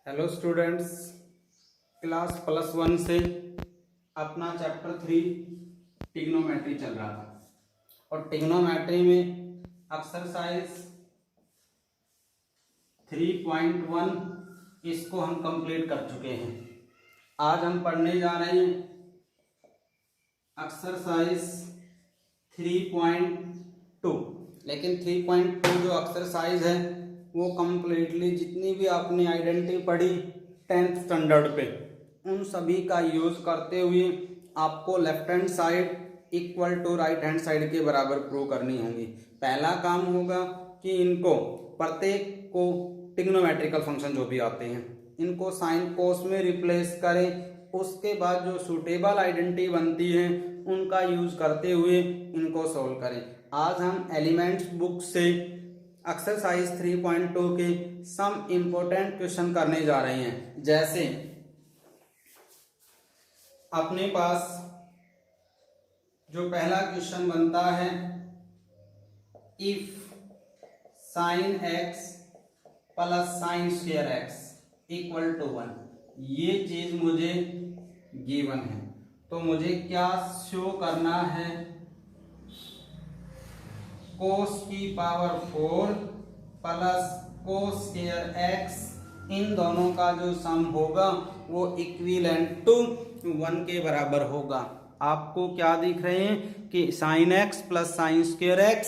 Hello students, class +1 से अपना chapter 3 trigonometry चल रहा था और ट्रिग्नोमेट्री में एक्सरसाइज 3.1 इसको हम कंप्लीट कर चुके हैं। आज हम पढ़ने जा रहे हैं एक्सरसाइज 3.2। लेकिन 3.2 जो एक्सरसाइज है वो कम्प्लीटली जितनी भी आपने आइडेंटिटी पढ़ी 10th स्टैंडर्ड पे उन सभी का यूज करते हुए आपको left hand side equal to right hand side के बराबर प्रूव करनी होगी। पहला काम होगा कि इनको प्रत्येक को ट्रिग्नोमेट्रिकल फंक्शन जो भी आते हैं इनको साइन कोस में रिप्लेस करें। उसके बाद जो सूटेबल आइडेंटिटी बनती है उनका यूज करते हुए इनको सोल्व करें। आज हम एलिमेंट्स बुक से एक्सरसाइज 3.2 के सम इम्पोर्टेंट क्वेश्चन करने जा रहे हैं। जैसे अपने पास जो पहला क्वेश्चन बनता है, if sine x plus sine square x equal to 1, ये चीज मुझे गिवन है तो मुझे क्या शो करना है, कोस की power 4 plus cos square x इन दोनों का जो सम होगा वो इक्विवेलेंट टू 1 के बराबर होगा। आपको क्या दिख रहे हैं कि sine x plus sine square x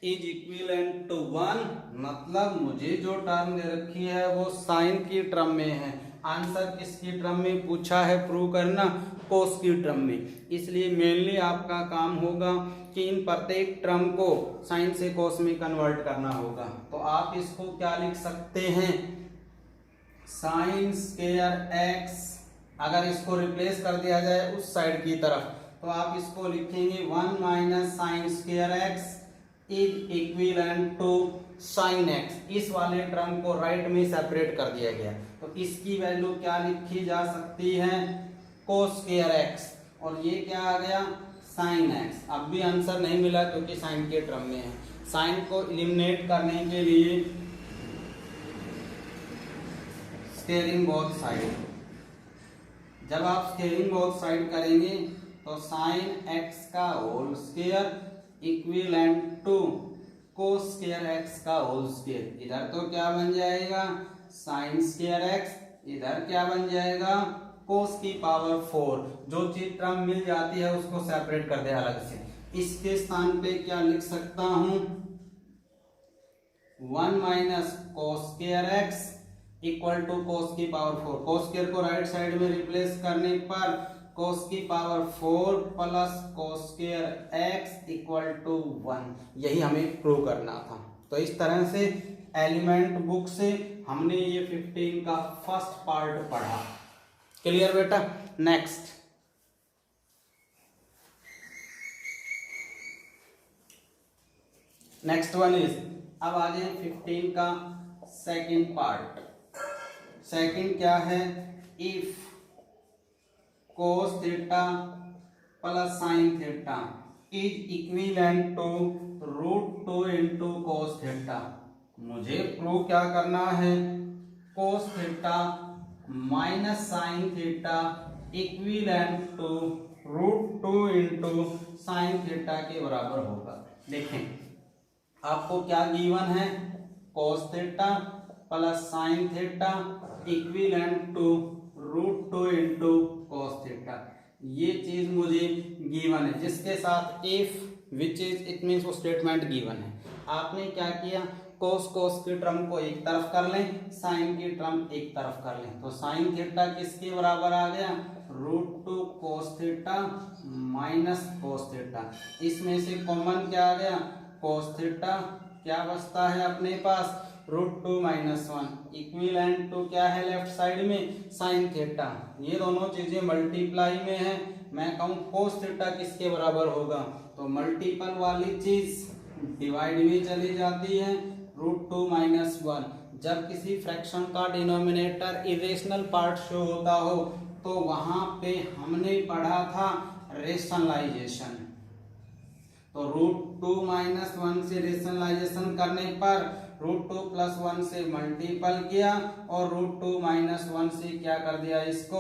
is equivalent to 1, मतलब मुझे जो टर्म दे रखी है वो साइन की टर्म में है। आंसर किसकी टर्म में पूछा है प्रूव करना, कोस की टर्म में। इसलिए मेनली आपका काम होगा कि इन प्रत्येक टर्म को साइन से कोस में कन्वर्ट करना होगा। तो आप इसको क्या लिख सकते हैं, साइन स्क्वायर x, अगर इसको रिप्लेस कर दिया जाए उस साइड की तरफ तो आप इसको लिखेंगे 1 minus sine square x is equivalent to sine x। इस वाले टर्म को राइट में सेपरेट कर दिया गया तो इसकी वैल्यू क्या लिखी जा सकती है, कोस स्क्वायर x, और ये क्या आ गया साइन x। अब भी आंसर नहीं मिला क्योंकि साइन के टर्म में है। साइन को एलिमिनेट करने के लिए स्क्वेयरिंग बोथ साइड, जब आप स्क्वेयरिंग बोथ साइड करेंगे तो साइन x का whole square equivalent to cos square x का होल स्क्वायर। इधर तो क्या बन जाएगा साइन स्क्वायर x, इधर क्या बन जाएगा कोस की पावर 4। जो चीज टर्म मिल जाती है उसको सेपरेट कर दे अलग से। इसके स्थान पे क्या लिख सकता हूं, 1 minus cos square x equal to cos की पावर 4। कोस स्क्वायर को राइट साइड में रिप्लेस करने पर कोस की power 4 plus cos square x equal to 1, यही हमें प्रूव करना था। तो इस तरह से एलिमेंट बुक से हमने ये 15 का फर्स्ट पार्ट पढ़ा। क्लियर बेटा। नेक्स्ट वन इज, अब आ जाए 15 का सेकंड पार्ट। सेकंड क्या है, if cos theta plus sine theta is equivalent to √2 into cos theta. मुझे प्रूव क्या करना है, cos theta minus sine theta equivalent to √2 into sine theta के बराबर होगा। देखें आपको क्या गिवन है, cos theta plus sine theta equivalent to √2 into cos theta. ये चीज मुझे गिवन है जिसके साथ if which is it means वो स्टेटमेंट गिवन है। आपने क्या किया, कोस की टर्म को एक तरफ कर लें, साइन की टर्म एक तरफ कर लें। तो साइन थीटा किसके बराबर आ गया, √2 कोस थीटा माइनस कोस थीटा। इसमें से कॉमन क्या आ गया, कोस थीटा, क्या बचता है अपने पास √2 माइनस 1 इक्विवेलेंट टू क्या है लेफ्ट साइड में साइन थीटा। ये दोनों चीजें मल्टीप्लाई में है, मैं कहूँ कोस थीटा किसके बराबर होगा, तो मल्टीपल वाली चीज डिवाइड में चली जाती है, √2 माइनस 1। जब किसी फ्रैक्शन का डिनोमिनेटर इरेशनल पार्ट शो होता हो तो वहां पे हमने पढ़ा था रेशनलाइजेशन। तो √2 माइनस 1 से रेशनलाइजेशन करने पर √2 + 1 से मल्टीपल किया और √2 - 1 से क्या कर दिया, इसको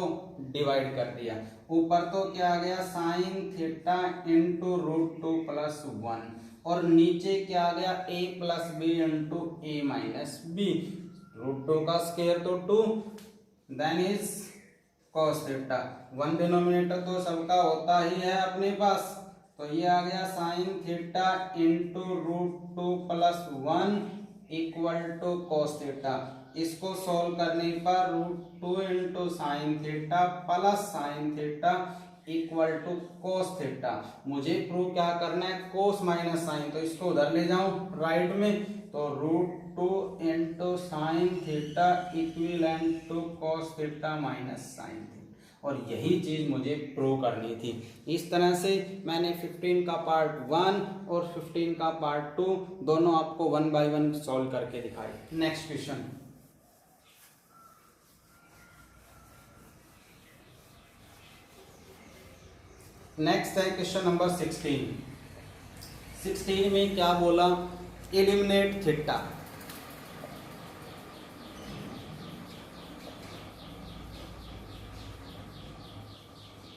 डिवाइड कर दिया। ऊपर तो क्या आ गया sin थीटा इंटू √2 + 1 और नीचे क्या आ गया a + b into a - b। √2 का स्क्वायर तो 2 then is cos theta. 1 denominator तो सबका होता ही है अपने पास, तो ये आ गया sin theta into √2 + 1 equal to cos theta. इसको सॉल्व करने पर √2 into sin theta plus sin theta equal to cos theta. मुझे प्रूव क्या करना है, cos माइनस sin, तो इसको उधर ले जाऊं राइट में, तो √2 into sin theta equivalent to cos theta minus sin theta. और यही चीज मुझे प्रूव करनी थी। इस तरह से मैंने 15 का पार्ट 1 और 15 का पार्ट 2 दोनों आपको 1 बाय 1 सॉल्व करके दिखाई। नेक्स्ट क्वेश्चन, नेक्स्ट है क्वेश्चन नंबर 16। 16 में क्या बोला, eliminate theta.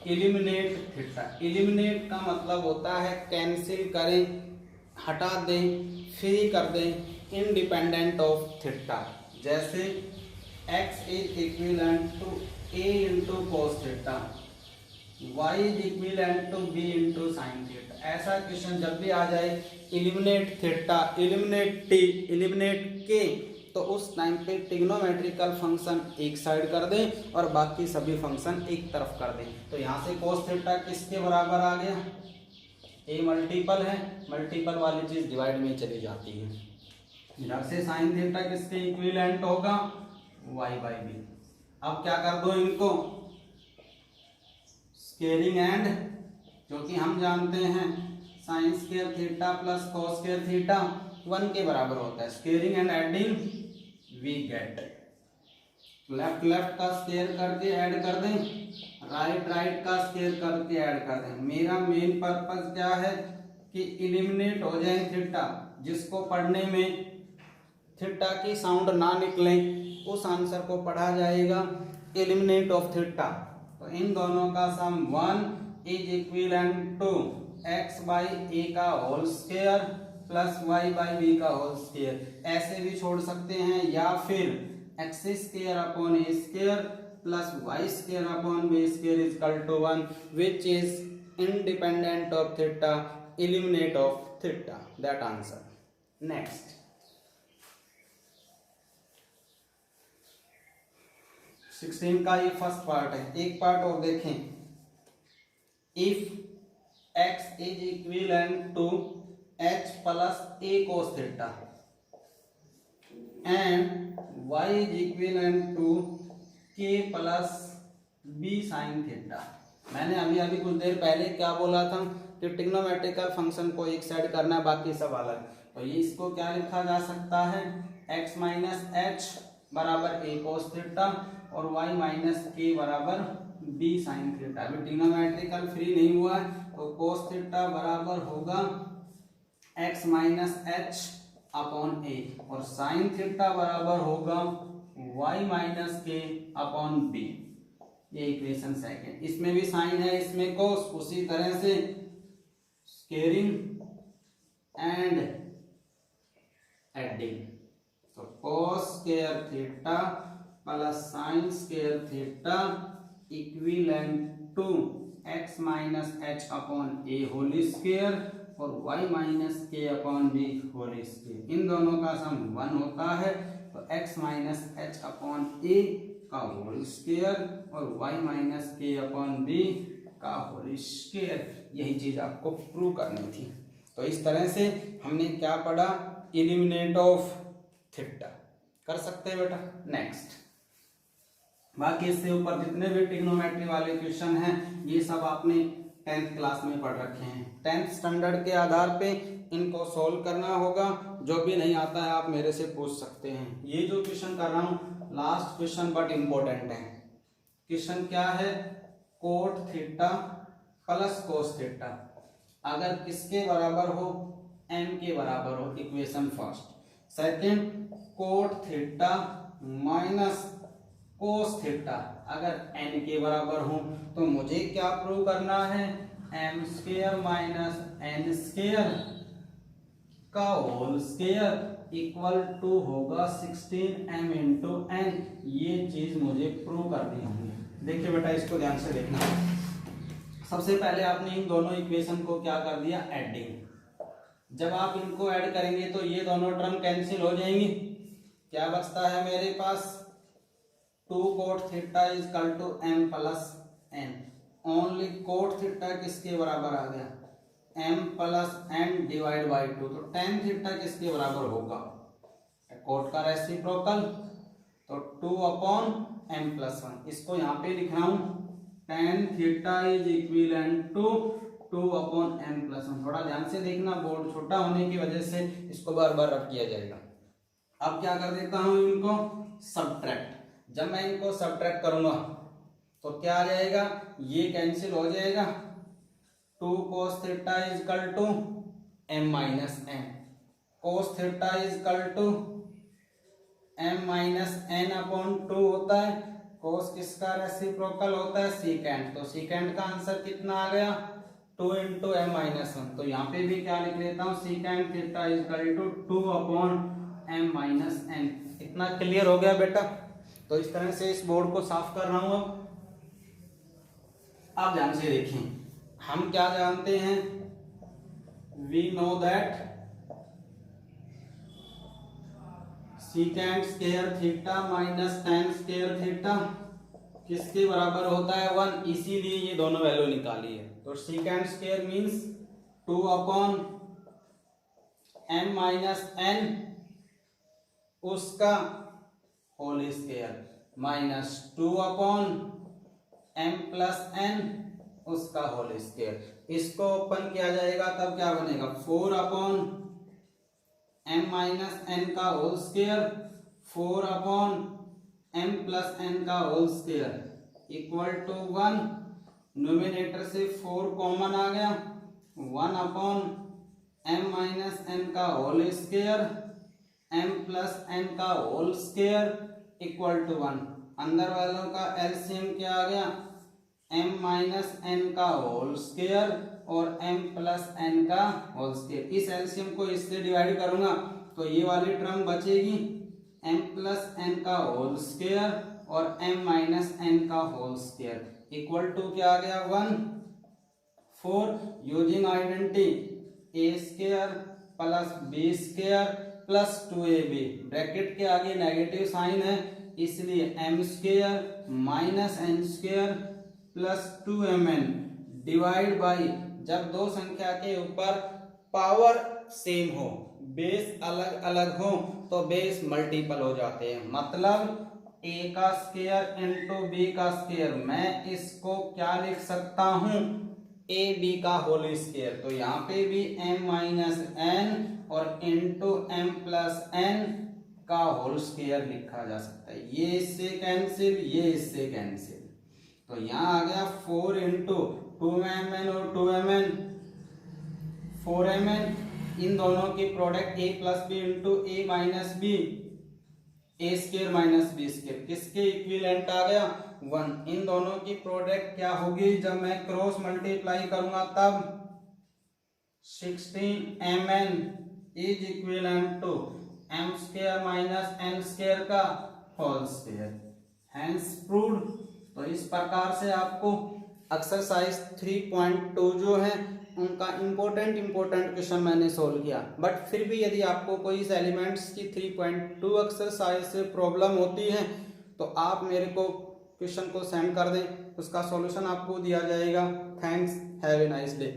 Eliminate theta, eliminate का मतलब होता है कैंसिल करें, हटा दें, फ्री कर दें इंडिपेंडेंट ऑफ थीटा। जैसे x is equivalent to a into cos theta, y is equivalent to b into sine theta. ऐसा क्वेश्चन जब भी आ जाए, eliminate theta, eliminate t, eliminate k, तो उस टाइम पे ट्रिग्नोमेट्रिकल फंक्शन एक साइड कर दें और बाकी सभी फंक्शन एक तरफ कर दें। तो यहाँ से cos थीटा किसके बराबर आ गया, a मल्टीपल है, मल्टीपल वाली चीज डिवाइड में चली जाती है। इधर से sin थीटा किसके इक्विवेलेंट होगा, y/b। अब क्या कर दो इनको, स्क्वेयरिंग एंड, जो कि हम जानते हैं sin square theta plus cos square theta 1 के बराबर होता है। Squaring and adding we get, left left का स्क्वायर करके ऐड कर दें, राइट राइट का स्क्वायर करके ऐड कर दें। मेरा मेन पर्पस क्या है कि एलिमिनेट हो जाए थीटा, जिसको पढ़ने में थीटा की साउंड ना निकले उस आंसर को पढ़ा जाएगा एलिमिनेट ऑफ थीटा। तो इन दोनों का sum 1 is equivalent to x/a का होल स्क्वायर प्लस y/b का होल स्क्वायर। ऐसे भी छोड़ सकते हैं, या फिर x square upon a square plus y square upon b square is equal to 1 which is independent of theta, eliminate of theta, that answer. Next 16 का ये फर्स्ट पार्ट है। एक पार्ट और देखें, if x is equivalent to h plus a cos theta and y is equivalent to k plus b sin theta. मैंने अभी अभी कुछ देर पहले क्या बोला था कि ट्रिग्नोमेट्रिकल फंक्शन को एक साइड करना है, बाकी सब अलग। तो ये इसको क्या लिखा जा सकता है, x माइनस h बराबर a cos थीटा और y माइनस k बराबर b sin थीटा। अभी ट्रिग्नोमेट्रिकल फ्री नहीं हुआ है, तो cos थीटा बराबर होगा x minus h upon a और sin थीटा बराबर होगा y minus k upon b। ये इक्वेशन सेकंड, इसमें भी साइन है, इसमें cos, उसी तरह से स्क्वेयरिंग एंड एडिंग। तो cos square theta plus sine square theta equivalent to x minus h upon a whole square और y minus k upon b whole square. इन दोनों का सम 1 होता है, तो x minus h upon a का whole square और y minus k upon b का होल स्क्वायर। यही चीज आपको प्रूव करनी थी। तो इस तरह से हमने क्या पढ़ा, एलिमिनेट ऑफ थीटा। कर सकते हैं बेटा। नेक्स्ट, बाकी इससे ऊपर जितने भी ट्रिग्नोमेट्री वाले क्वेश्चन हैं ये सब आपने 10th क्लास में पढ़ रखे हैं। 10th स्टैंडर्ड के आधार पे इनको सॉल्व करना होगा। जो भी नहीं आता है आप मेरे से पूछ सकते हैं। ये जो क्वेश्चन कर रहा हूँ लास्ट क्वेश्चन बट इम्पोर्टेंट है। क्वेश्चन क्या है, cot theta plus cos theta अगर किसके बराबर हो, m के बराबर हो, equation first. Second cot theta minus cos theta अगर n के बराबर हो तो मुझे क्या प्रूव करना है, m square minus n square का होल स्क्वायर इक्वल टू होगा 16m इंटू n। ये चीज मुझे प्रूव करनी होगी। देखिए बेटा इसको ध्यान से देखना। सबसे पहले आपने इन दोनों इक्वेशन को क्या कर दिया, एडिंग। जब आप इनको ऐड करेंगे तो ये दोनों टर्म कैंसिल हो जाएंगी। क्या बचता है मेरे पास, 2 cot theta is equal to m plus n। Only cot theta किसके बराबर आ गया, m plus n divide by 2। तो tan थीटा किसके बराबर होगा, कोट का रेसिप्रोकल, तो 2 अपॉन m प्लस 1। इसको यहाँ पे लिख रहा हूं, tan theta is equivalent to 2 upon m plus 1। थोड़ा ध्यान से देखना, बोर्ड छोटा होने की वजह से इसको बार बार रब किया जाएगा। अब क्या कर देता हूं, इनको सब्ट्रैक्ट। जब मैं इनको सब्ट्रैक्ट करूंगा तो क्या आ जाएगा, ये कैंसिल हो जाएगा। 2 cos theta is equal to m minus n, cos theta is equal to m minus n upon 2 होता है। cos किसका रेसिप्रोकल होता है, सीकेंट। तो सीकेंट का आंसर कितना आ गया, 2 इंटू m माइनस 1। तो यहाँ पे भी क्या लिख लेता हूँ, secant theta is equal to 2 upon m minus n। इतना क्लियर हो गया बेटा। तो इस तरह से इस बोर्ड को साफ कर रहा हूं। अब ध्यान से देखें, हम क्या जानते हैं, we know that secant square theta minus tan square theta किसके बराबर होता है, 1। इसीलिए ये दोनों वैल्यू निकाली है। तो secant square means 2 upon m minus n उसका whole square minus 2 upon m plus n उसका होल स्क्वायर। इसको ओपन किया जाएगा तब क्या बनेगा, 4 अपॉन m माइनस n का whole square, 4 upon m plus n का whole square equal to 1। Numerator से 4 कॉमन आ गया, 1 अपॉन m माइनस n का whole square, m plus n का होल स्क्वायर इक्वल टू 1। अंदर वालों का एलसीएम क्या आ गया, m माइनस n का होल स्क्वायर और m प्लस n का होल स्क्वायर। इस एलसीएम को इससे डिवाइड करूंगा तो ये वाली टर्म बचेगी, m प्लस n का होल स्क्वायर और m माइनस n का होल स्क्वायर इक्वल टू क्या आ गया, 1। 4 using identity a square plus b square plus 2ab। Bracket के आगे नेगेटिव साइन है इसलिए m square minus n square plus 2mn divide by, जब दो संख्या के ऊपर पावर सेम हो, बेस अलग अलग हो तो बेस मल्टीपल हो जाते हैं। मतलब a का स्क्वायर इंटू b का स्क्वायर, मैं इसको क्या लिख सकता हूं, ए बी का होल स्क्वायर। तो यहाँ पे भी m माइनस n और इंटू m प्लस n का होल स्क्वायर लिखा जा सकता है। ये इससे कैंसिल, ये इससे कैंसिल। तो यहाँ आ गया 4 इंटू 2mn और 2mn 4mn। इन दोनों की product a plus B into a minus B, A square minus B square किसके इक्विवेलेंट आ गया, 1। इन दोनों की प्रोडक्ट क्या होगी, जब मैं क्रॉस मल्टीप्लाई करूंगा तब 16mn is equivalent to m square minus n square का होल स्क्वायर, हेंस प्रूव्ड। तो इस प्रकार से आपको एक्सरसाइज 3.2 जो है उनका इम्पोर्टेंट क्वेश्चन मैंने सोल्व किया। बट फिर भी यदि आपको कोई इस एलिमेंट्स की 3.2 एक्सरसाइज से प्रॉब्लम होती है तो आप मेरे को क्वेश्चन को सेंड कर दें, उसका सॉल्यूशन आपको दिया जाएगा। Thanks, have a nice day.